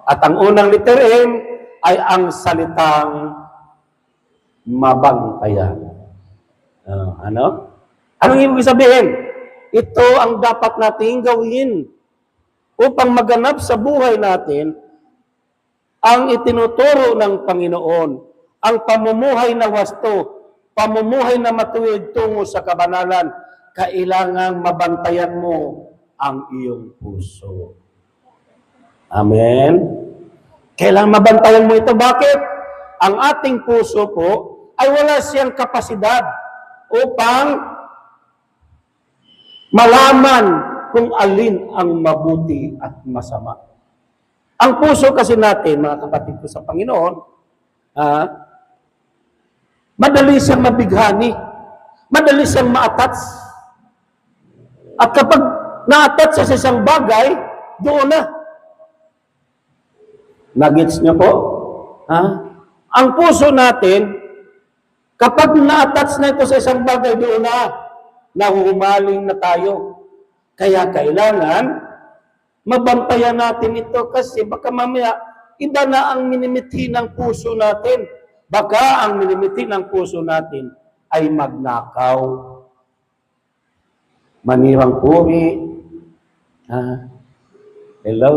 At ang unang letter M ay ang salitang mabantayan. Ano? Anong ibig sabihin? Ito ang dapat nating gawin upang maganap sa buhay natin ang itinuturo ng Panginoon, ang pamumuhay na wasto, pamumuhay na matuwid tungo sa kabanalan. Kailangang mabantayan mo ang iyong puso. Amen? Kailangan mabantayan mo ito. Bakit? Ang ating puso po ay wala siyang kapasidad upang malaman kung alin ang mabuti at masama. Ang puso kasi natin, mga kapatid ko sa Panginoon, madali siyang mabighani, madali siyang ma-attach. At kapag na-attach sa isang bagay, doon na. Nagets niyo po? Ang puso natin, kapag na-attach na ito sa isang bagay, doon na, nahuhumaling na tayo. Kaya kailangan, mabantayan natin ito kasi baka mamaya, iba na ang minimithi ng puso natin. Baka ang minimithi ng puso natin ay magnakaw, manirang puri, hello,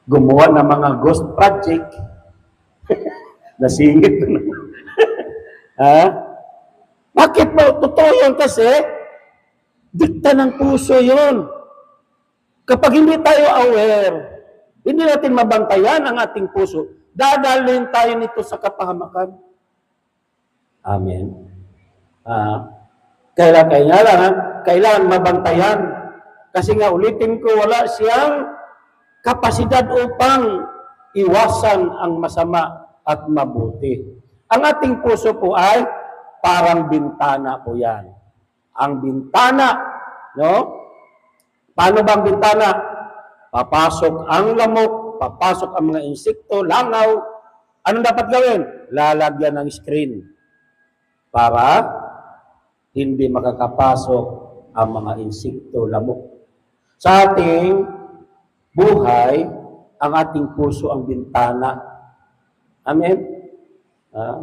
gumawa ng mga ghost project, nasingit na naman. Bakit ba? Totoo yun kasi, dikta ng puso yun. Kapag hindi tayo aware, hindi natin mabantayan ang ating puso, dadalhin tayo nito sa kapahamakan. Amen. Kailangan mabantayan. Kasi nga ulitin ko, wala siyang kapasidad upang iwasan ang masama at mabuti. Ang ating puso po ay parang bintana po yan. Ang bintana, no? Paano ba ang bintana? Papasok ang lamok, papasok ang mga insekto, langaw. Anong dapat gawin? Lalagyan ng screen para hindi makakapasok ang mga insekto, lamok. Sa ating buhay, ang ating puso ang bintana. Amen?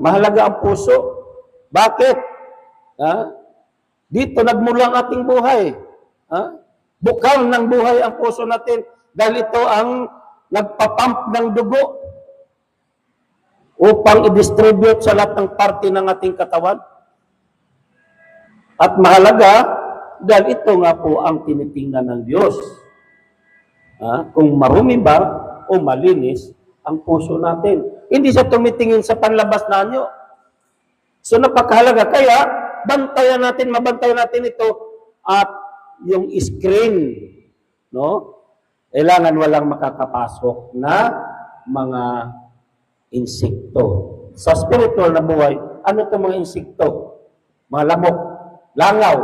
Mahalaga ang puso. Bakit? Dito nagmula ang ating buhay. Bukal ng buhay ang puso natin dahil ito ang nagpapump ng dugo upang i-distribute sa lahat ng parte ng ating katawan. At mahalaga dahil ito nga po ang tinitingnan ng Diyos. Kung marumi ba o malinis ang puso natin. Hindi siya tumitingin sa panlabas na anyo. So napakahalaga. Kaya, mabantayan natin ito at yung screen, no? Kailangan walang makakapasok na mga insekto. Sa spiritual na buhay, ano itong mga insekto? Mga lamok, langaw.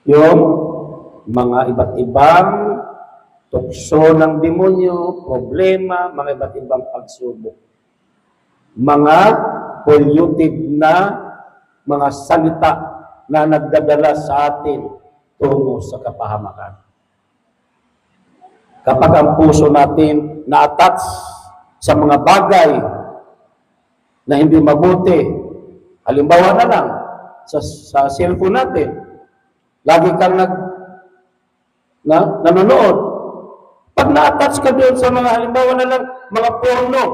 Yung mga iba't ibang tukso ng demonyo, problema, mga iba't ibang pagsubok. Mga polluted na mga salita na nagdadala sa atin tungo sa kapahamakan. Kapag ang puso natin na-attach sa mga bagay na hindi mabuti, halimbawa na lang, sa cellphone natin, lagi kang nanonood. Pag na-attach ka doon sa mga, halimbawa na lang, mga porno,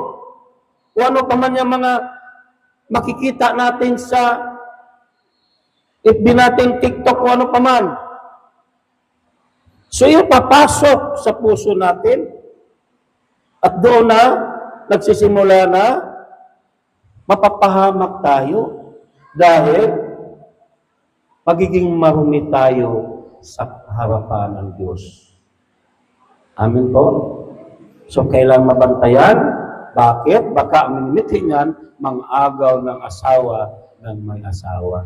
o ano pa man yung mga makikita natin sa FB natin, TikTok, o ano pa man. So, yung papasok sa puso natin, at doon na, nagsisimula na, mapapahamak tayo, dahil magiging marumi tayo sa harapan ng Diyos. Amen po? So, kailangan mabantayan. Bakit? Baka ang minimithi niyan, mang-agaw ng asawa ng may asawa.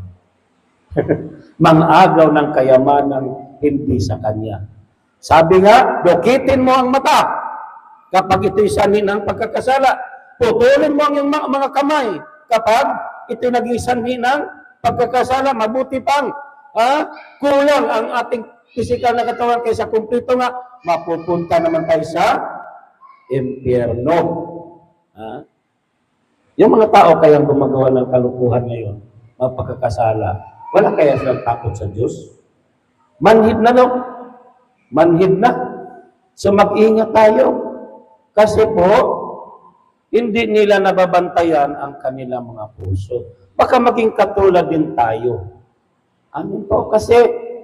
Mang-agaw ng kayamanan hindi sa kanya. Sabi nga, dukitin mo ang mata kapag ito'y sanhi ng pagkakasala. Putulin mo ang iyong mga kamay kapag ito'y naging sanhi ng pagkakasala. Mabuti pang kulang ang ating physical na katawan, kaysa kumpleto nga, mapupunta naman tayo sa impyerno. Ha? Yung mga tao kayang gumagawa ng kalukuhan ngayon, mga pagkakasala, wala kaya silang takot sa Diyos? Manhid na, no? Manhid na. So mag-ingat tayo. Kasi po, hindi nila nababantayan ang kanilang mga puso. Baka maging katulad din tayo. Amin po. Kasi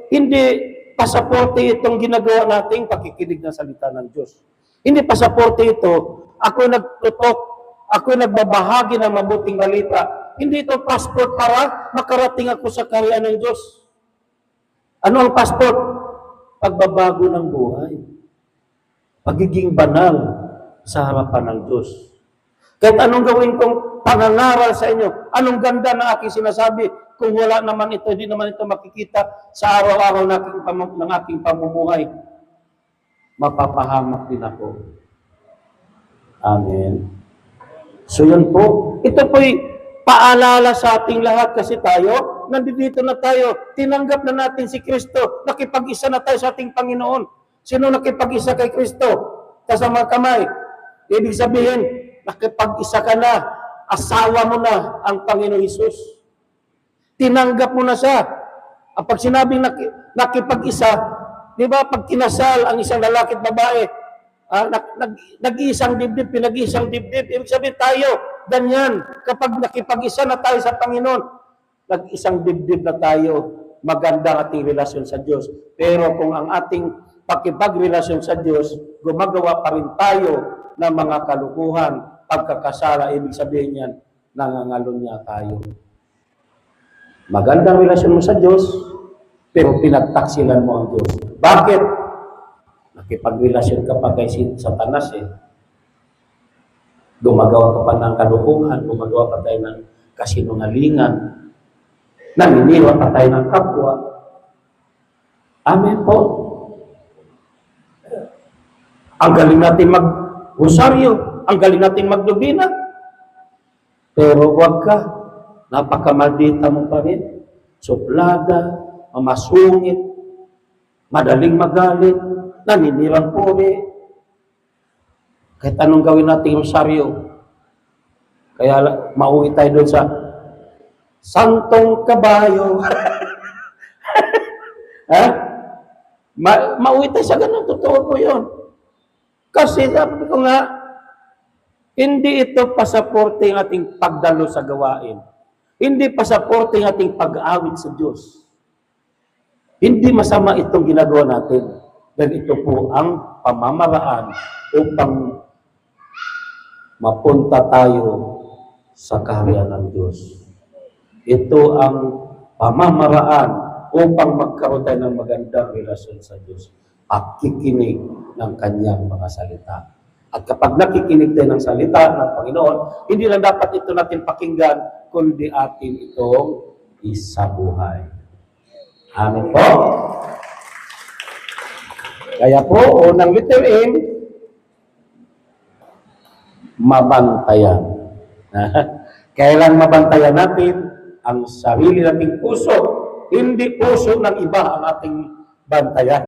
hindi pasaporte itong ginagawa nating pakikinig ng salita ng Diyos. Hindi pasaporte ito. Ako nagtutok. Ako nagbabahagi ng mabuting balita. Hindi ito passport para makarating ako sa kaharian ng Diyos. Ano ang passport? Pagbabago ng buhay. Pagiging banal sa harapan ng Diyos. Kahit anong gawin kong pangangaral sa inyo, anong ganda na aking sinasabi, kung wala naman ito, hindi naman ito makikita sa araw-araw ng aking pamumuhay, mapapahamak din ako. Amen. So yun po, ito po'y paalala sa ating lahat kasi tayo, nandito na tayo, tinanggap na natin si Kristo, nakipag-isa na tayo sa ating Panginoon. Sino nakipag-isa kay Kristo? Kasama kamay. Ibig sabihin, nakipag-isa ka na, asawa mo na ang Panginoon Hesus. Tinanggap mo na siya. Pag sinabing nakipag-isa, di ba, pag kinasal ang isang lalaki at babae, nag-iisang dibdib, pinag-iisang dibdib. Ibig sabihin tayo, ganyan. Kapag nakipag-isa na tayo sa Panginoon, nag-isang dibdib na tayo, maganda ating relasyon sa Diyos. Pero kung ang ating pakipagrelasyon sa Diyos, gumagawa pa rin tayo ng mga kalukuhan, pagkakasala, ibig sabihin yan, nangangalunya tayo. Magandang relasyon mo sa Diyos, pero pinagtaksilan mo ang Diyos. Bakit? Nakipagrelasyon ka pa kay Satanas eh. Gumagawa ka pa ng kalukuhan, gumagawa pa tayo ng kasinungalingan, naniniwa pa tayo ng kapwa. Amen po. Ang galing natin mag-rosaryo, ang galing natin magdubina. Pero wag ka, napakamaldita mo pa rin. Suplada, mamasungit, madaling magalit, naninirang puri. Kahit anong gawin natin yung rosaryo. Kaya mauwi tayo doon sa Santong Kabayo. Ha? Mauwi tayo sa ganun, totoo po yun. Kasi sabi ko nga, hindi ito pasaporte ng ating pagdalo sa gawain. Hindi pasaporte ng ating pag-awit sa Diyos. Hindi masama itong ginagawa natin. Dahil ito po ang pamamaraan upang mapunta tayo sa kaharian ng Diyos. Ito ang pamamaraan upang magkaroon tayo ng magandang relasyon sa Diyos. Pakikinig ng kanyang mga salita. At kapag nakikinig tayo ng salita ng Panginoon, hindi lang dapat ito natin pakinggan, kundi atin itong isabuhay. Amen po? Kaya po, unang letter M, mabantayan. Kailan mabantayan natin ang sarili nating puso, hindi puso ng iba ang ating bantayan.